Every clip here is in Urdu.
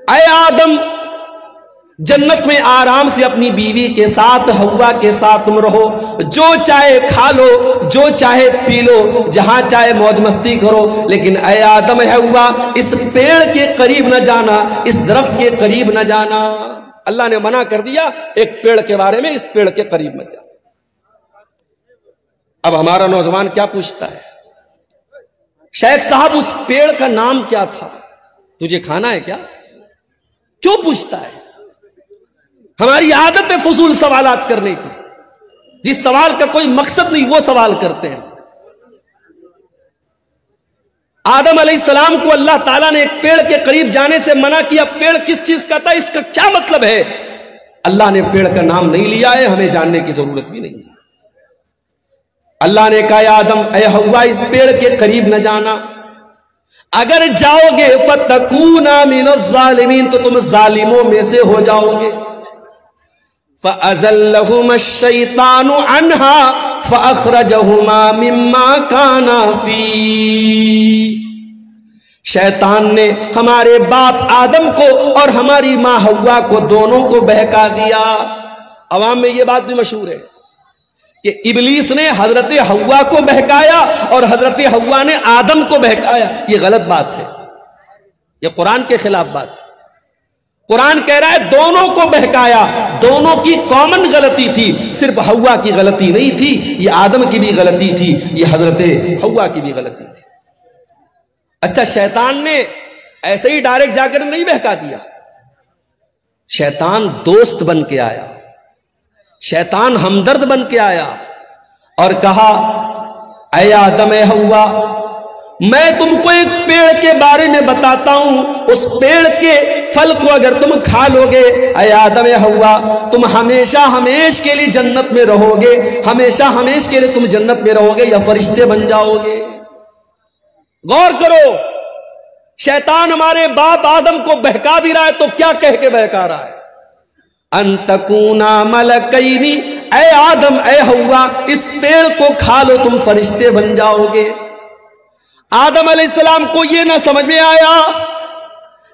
اے آدم جنت میں آرام سے اپنی بیوی کے ساتھ ہوا کے ساتھ تم رہو، جو چاہے کھا لو، جو چاہے پی لو، جہاں چاہے موج مستی کرو، لیکن اے آدم ہے ہوا اس پیڑ کے قریب نہ جانا، اس درخت کے قریب نہ جانا۔ اللہ نے منع کر دیا ایک پیڑ کے بارے میں، اس پیڑ کے قریب مت جانا۔ اب ہمارا نوجوان کیا پوچھتا ہے، شیخ صاحب اس پیڑ کا نام کیا تھا، تجھے کھانا ہے کیا؟ کیوں پوچھتا ہے؟ ہماری عادت ہے فضول سوالات کرنے کی، جس سوال کا کوئی مقصد نہیں وہ سوال کرتے ہیں۔ آدم علیہ السلام کو اللہ تعالیٰ نے ایک پیڑ کے قریب جانے سے منع کیا، پیڑ کس چیز کا تھا، اس کا کیا مطلب ہے؟ اللہ نے پیڑ کا نام نہیں لیا ہے، ہمیں جاننے کی ضرورت بھی نہیں ہے۔ اللہ نے کہا آدم اے ہوا اس پیڑ کے قریب نہ جانا، اگر جاؤ گے فَتَكُونَا مِنَ الظَّالِمِينَ تو تم ظالموں میں سے ہو جاؤ گے۔ فَأَزَلَّهُمَا الشَّيْطَانُ عَنْهَا فَأَخْرَجَهُمَا مِمَّا كَانَا فِيهِ، شیطان نے ہمارے باپ آدم کو اور ہماری ماں حوا کو دونوں کو بہکا دیا۔ عوام میں یہ بات بھی مشہور ہے کہ ابلیس نے حضرت حوا کو بہکایا اور حضرت حوا نے آدم کو بہکایا۔ یہ غلط بات ہے، یہ قرآن کے خلاف بات ہے۔ قرآن کہہ رہا ہے دونوں کو بہکایا، دونوں کی کامن غلطی تھی، صرف حوا کی غلطی نہیں تھی، یہ آدم کی بھی غلطی تھی، یہ حضرت حوا کی بھی غلطی تھی۔ اچھا شیطان نے ایسے ہی ڈائریکٹ جا کر نہیں بہکا دیا، شیطان دوست بن کے آیا، شیطان ہمدرد بن کے آیا اور کہا اے آدم اے حوا میں تم کو ایک پیڑ کے بارے میں بتاتا ہوں، اس پیڑ کے پھل کو اگر تم کھا لو گے اے آدم اے حوا تم ہمیشہ ہمیشہ کے لیے جنت میں رہو گے، ہمیشہ ہمیشہ کے لیے تم جنت میں رہو گے یا فرشتے بن جاؤ گے۔ غور کرو، شیطان ہمارے باپ آدم کو بہکا بھی رہا ہے تو کیا کہہ کے بہکا رہا ہے؟ ان تکونا ملکین، اے آدم اے حوا اس پیڑ کو کھا لو تم فرشتے بن جاؤ گے۔ آدم علیہ السلام کو یہ نہ سمجھ میں آیا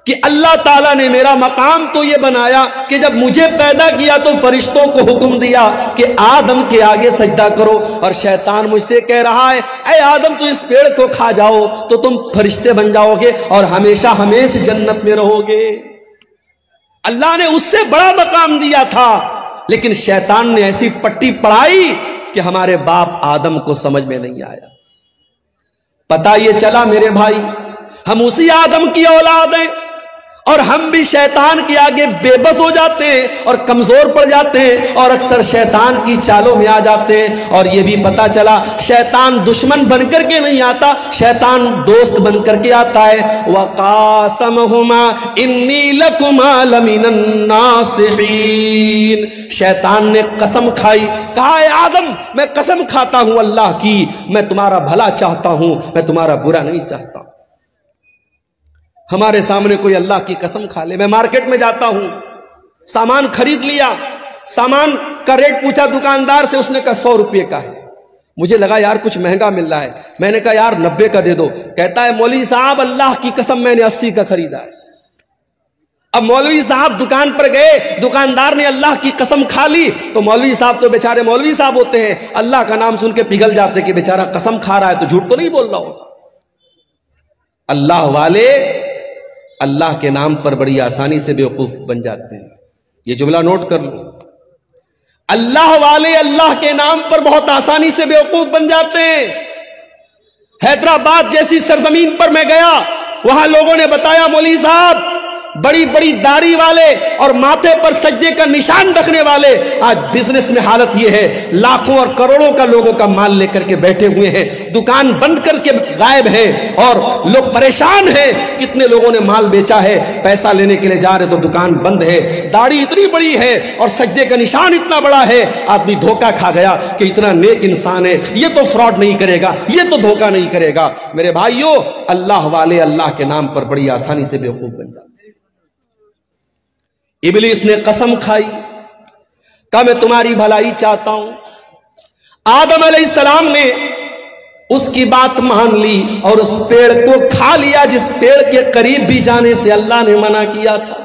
کہ اللہ تعالیٰ نے میرا مقام تو یہ بنایا کہ جب مجھے پیدا کیا تو فرشتوں کو حکم دیا کہ آدم کے آگے سجدہ کرو، اور شیطان مجھ سے کہہ رہا ہے اے آدم تو اس پیڑ کو کھا جاؤ تو تم فرشتے بن جاؤ گے اور ہمیشہ ہمیشہ جنت میں رہو گے۔ اللہ نے اس سے بڑا مقام دیا تھا، لیکن شیطان نے ایسی پٹی پڑھائی کہ ہمارے باپ آدم کو سمجھ میں نہیں آیا۔ پتہ یہ چلا میرے بھائی ہم اسی آدم کی اولاد ہیں، اور ہم بھی شیطان کے آگے بے بس ہو جاتے ہیں اور کمزور پڑ جاتے ہیں اور اکثر شیطان کی چالوں میں آ جاتے ہیں۔ اور یہ بھی پتا چلا شیطان دشمن بن کر کے نہیں آتا، شیطان دوست بن کر کے آتا ہے۔ وَقَاسَمَهُمَا إِنِّي لَكُمَا لَمِنَ النَّاصِحِينَ، شیطان نے قسم کھائی، کہا اے آدم میں قسم کھاتا ہوں اللہ کی، میں تمہارا بھلا چاہتا ہوں، میں تمہارا برا نہیں چاہتا۔ ہمارے سامنے کوئی اللہ کی قسم کھا لے، میں مارکیٹ میں جاتا ہوں، سامان خرید لیا، سامان کا ریٹ پوچھا دکاندار سے، اس نے کہا 100 روپے کا ہے، مجھے لگا یار کچھ مہنگا مل رہا ہے، میں نے کہا یار 90 کا دے دو، کہتا ہے مولوی صاحب اللہ کی قسم میں نے 80 کا خریدا ہے۔ اب مولوی صاحب دکان پر گئے، دکاندار نے اللہ کی قسم کھا لی تو مولوی صاحب تو بیچارے مولوی صاحب ہوتے ہیں، اللہ کا نام سن کے پگھل جاتے کہ بیچارہ قسم کھا رہا ہے تو جھوٹ تو نہیں بول رہا ہوگا۔ اللہ والے اللہ کے نام پر بڑی آسانی سے بیوقوف بن جاتے ہیں، یہ جملہ نوٹ کر لو، اللہ والے اللہ کے نام پر بہت آسانی سے بیوقوف بن جاتے ہیں۔ حیدرآباد جیسی سرزمین پر میں گیا، وہاں لوگوں نے بتایا مولوی صاحب بڑی بڑی داڑھی والے اور ماتھے پر سجدے کا نشان رکھنے والے آج بزنس میں حالت یہ ہے، لاکھوں اور کروڑوں کا لوگوں کا مال لے کر کے بیٹھے ہوئے ہیں، دکان بند کر کے غائب ہیں اور لوگ پریشان ہیں، کتنے لوگوں نے مال بیچا ہے، پیسہ لینے کے لیے جا رہے تو دکان بند ہے، داڑھی اتنی بڑی ہے اور سجدے کا نشان اتنا بڑا ہے، آدمی دھوکہ کھا گیا کہ اتنا نیک انسان ہے، یہ تو فراڈ نہیں کرے گا، یہ تو دھوکہ نہیں کرے گا۔ میرے بھائیوں اللہ والے اللہ کے نام پر بڑی آسانی سے بیوقوف بن جاتے ہیں۔ ابلیس نے قسم کھائی، کہا میں تمہاری بھلائی چاہتا ہوں۔ آدم علیہ السلام نے اس کی بات مان لی اور اس پیڑ کو کھا لیا جس پیڑ کے قریب بھی جانے سے اللہ نے منع کیا تھا۔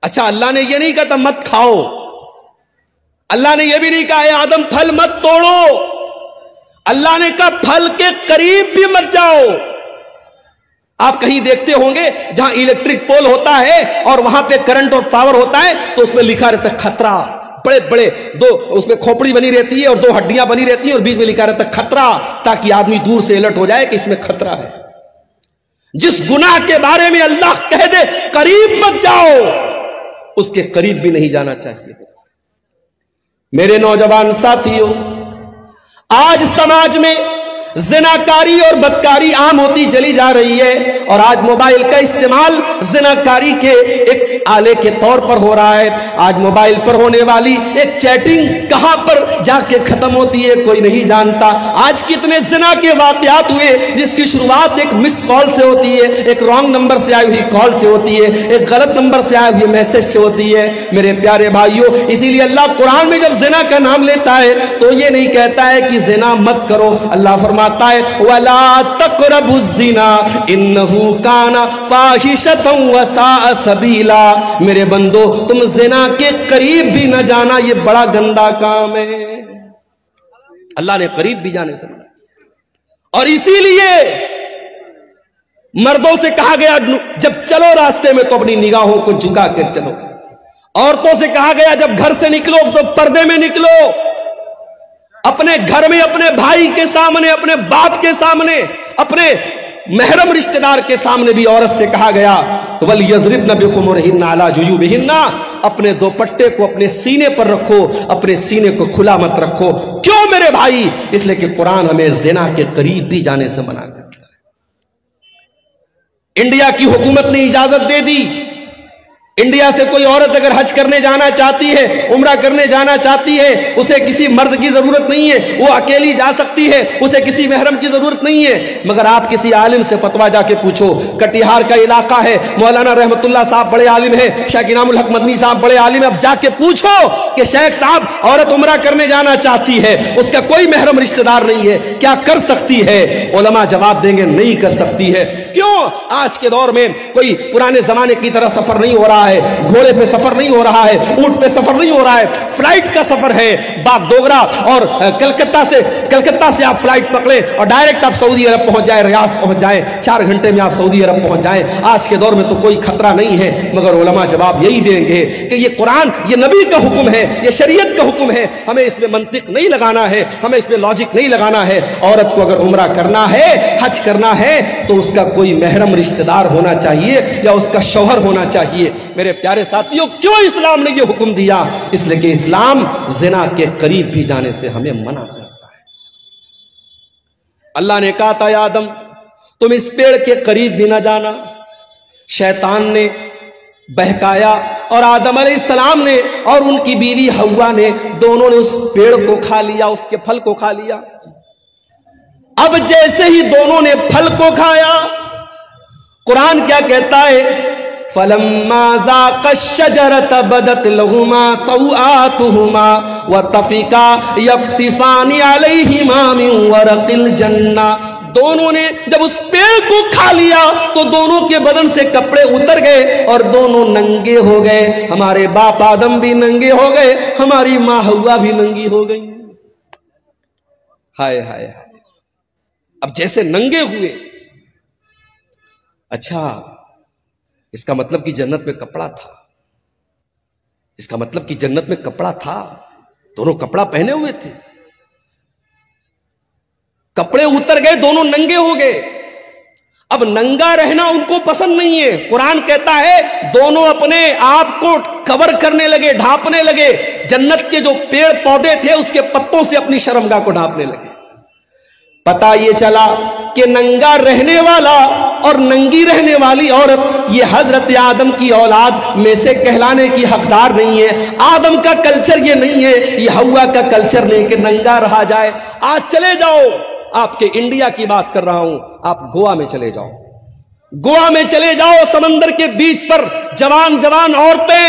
اچھا، اللہ نے یہ نہیں کہا تھا مت کھاؤ، اللہ نے یہ بھی نہیں کہا اے آدم پھل مت توڑو، اللہ نے کہا پھل کے قریب بھی مت جاؤ۔ آپ کہیں دیکھتے ہوں گے جہاں الیکٹرک پول ہوتا ہے اور وہاں پہ کرنٹ اور پاور ہوتا ہے تو اس میں لکھا رہتا ہے خطرہ، بڑے بڑے دو اس میں کھوپڑی بنی رہتی ہے اور دو ہڈیاں بنی رہتی ہیں اور بیچ میں لکھا رہتا ہے خطرہ، تاکہ آدمی دور سے الرٹ ہو جائے کہ اس میں خطرہ ہے۔ جس گناہ کے بارے میں اللہ کہہ دے قریب مت جاؤ، اس کے قریب بھی نہیں جانا چاہیے۔ میرے نوجوان ساتھیوں، آج سماج میں زناکاری اور بدکاری عام ہوتی چلی جا رہی ہے، اور آج موبائل کا استعمال زناکاری کے ایک آلے کے طور پر ہو رہا ہے۔ آج موبائل پر ہونے والی ایک چیٹنگ کہاں پر جا کے ختم ہوتی ہے کوئی نہیں جانتا۔ آج کتنے زنا کے واقعات ہوئے جس کی شروعات ایک مس کال سے ہوتی ہے، ایک رانگ نمبر سے آئی ہوئی کال سے ہوتی ہے، ایک غلط نمبر سے آئے ہوئے میسج سے ہوتی ہے۔ میرے پیارے بھائیوں، اسی لیے اللہ قرآن میں جب زنا کا نام لیتا ہے تو یہ نہیں کہتا ہے کہ زنا مت کرو، اللہ فرماتا ہے وَلَا تَقْرَبُوا الزِّنَا إِنَّهُ كَانَ فَاحِشَةً وَسَاءَ سَبِيلًا۔ میرے بندو، تم زنا کے قریب بھی نہ جانا، یہ بڑا گندا کام ہے۔ اللہ نے قریب بھی جانے سے منع کیا، اور اسی لیے مردوں سے کہا گیا جب چلو راستے میں تو اپنی نگاہوں کو جھکا کر چلو، عورتوں سے کہا گیا جب گھر سے نکلو تو پردے میں نکلو، اپنے گھر میں اپنے بھائی کے سامنے، اپنے باپ کے سامنے، اپنے محرم رشتہ دار کے سامنے بھی عورت سے کہا گیا وَلْيَضْرِبْنَ بِخُمُرِهِنَّ عَلَى جُيُوبِهِنَّ، اپنے دوپٹے کو اپنے سینے پر رکھو، اپنے سینے کو کھلا مت رکھو۔ کیوں میرے بھائی؟ اس لیے کہ قرآن ہمیں زنا کے قریب بھی جانے سے منع کرتا ہے۔ انڈیا کی حکومت نے اجازت دے دی، انڈیا سے کوئی عورت اگر حج کرنے جانا چاہتی ہے، عمرہ کرنے جانا چاہتی ہے، اسے کسی مرد کی ضرورت نہیں ہے، وہ اکیلی جا سکتی ہے، اسے کسی محرم کی ضرورت نہیں ہے۔ مگر آپ کسی عالم سے فتویٰ جا کے پوچھو، کٹیہار کا علاقہ ہے، مولانا رحمت اللہ صاحب بڑے عالم ہیں، شیخ انعام الحق مدنی صاحب بڑے عالم ہیں، اب جا کے پوچھو کہ شیخ صاحب عورت عمرہ کرنے جانا چاہتی ہے، اس کا کوئی محرم رشتہ دار نہیں ہے، کیا کر سکتی ہے؟ علماء جواب دیں گے نہیں کر سکتی ہے۔ کیوں؟ آج کے دور میں کوئی پرانے زمانے کی طرح سفر نہیں ہو رہا ہے، گھوڑے پہ سفر نہیں ہو رہا ہے، اونٹ پہ سفر نہیں ہو رہا ہے، فلائٹ کا سفر ہے۔ باغ ڈوگرا اور کلکتہ سے آپ فلائٹ پکڑیں اور ڈائریکٹ آپ سعودی عرب پہنچ جائیں، ریاض پہنچ جائیں، 4 گھنٹے میں آپ سعودی عرب پہنچ جائیں۔ آج کے دور میں تو کوئی خطرہ نہیں ہے، مگر علماء جواب یہی دیں گے کہ یہ قرآن، یہ نبی کا حکم ہے، یہ شریعت کا حکم ہے، ہمیں اس میں منطق نہیں لگانا ہے، ہمیں اس میں لاجک نہیں لگانا ہے۔ عورت کو اگر عمرہ کرنا ہے، حج کرنا ہے تو اس کا کوئی محرم رشتہ دار ہونا چاہیے یا اس کا شوہر ہونا چاہیے۔ میرے پیارے ساتھیوں، کیوں اسلام نے یہ حکم دیا؟ اس لیے کہ اسلام زنا کے قریب بھی جانے سے ہمیں منع کرتا ہے۔ اللہ نے کہا تھا یا آدم تم اس پیڑ کے قریب بھی نہ جانا، شیطان نے بہکایا اور آدم علیہ السلام نے اور ان کی بیوی حوا نے دونوں نے اس پیڑ کو کھا لیا، اس کے پھل کو کھا لیا۔ اب جیسے ہی دونوں نے پھل کو کھایا، قرآن کیا کہتا ہے؟ فَلَمَّا ذَاقَا الشَّجَرَةَ بَدَتْ لَهُمَا سَوْآتُهُمَا وَطَفِقَا يَخْصِفَانِ عَلَيْهِمَا مِنْ وَرَقِ الْجَنَّةِ، دونوں نے جب اس پیڑ کو کھا لیا تو دونوں کے بدن سے کپڑے اتر گئے اور دونوں ننگے ہو گئے۔ ہمارے باپ آدم بھی ننگے ہو گئے، ہماری ماں حوا بھی ننگی ہو گئی۔ ہائے ہائے ہائے، اب جیسے ننگے ہوئے، اچھا اس کا مطلب کہ جنت میں کپڑا تھا، اس کا مطلب کہ جنت میں کپڑا تھا، دونوں کپڑا پہنے ہوئے تھے، کپڑے اتر گئے، دونوں ننگے ہو گئے۔ اب ننگا رہنا ان کو پسند نہیں ہے، قرآن کہتا ہے دونوں اپنے آپ کو کور کرنے لگے، ڈھانپنے لگے، جنت کے جو پیڑ پودے تھے اس کے پتوں سے اپنی شرمگاہ کو ڈھانپنے لگے۔ پتا یہ چلا کہ ننگا رہنے والا اور ننگی رہنے والی عورت یہ حضرت آدم کی اولاد میں سے کہلانے کی حقدار نہیں ہے۔ آدم کا کلچر یہ نہیں ہے، یہ حوا کا کلچر نہیں کہ ننگا رہا جائے۔ آج چلے جاؤ، آپ کے انڈیا کی بات کر رہا ہوں، آپ گوا میں چلے جاؤ، گوا میں چلے جاؤ، سمندر کے بیچ پر جوان جوان عورتیں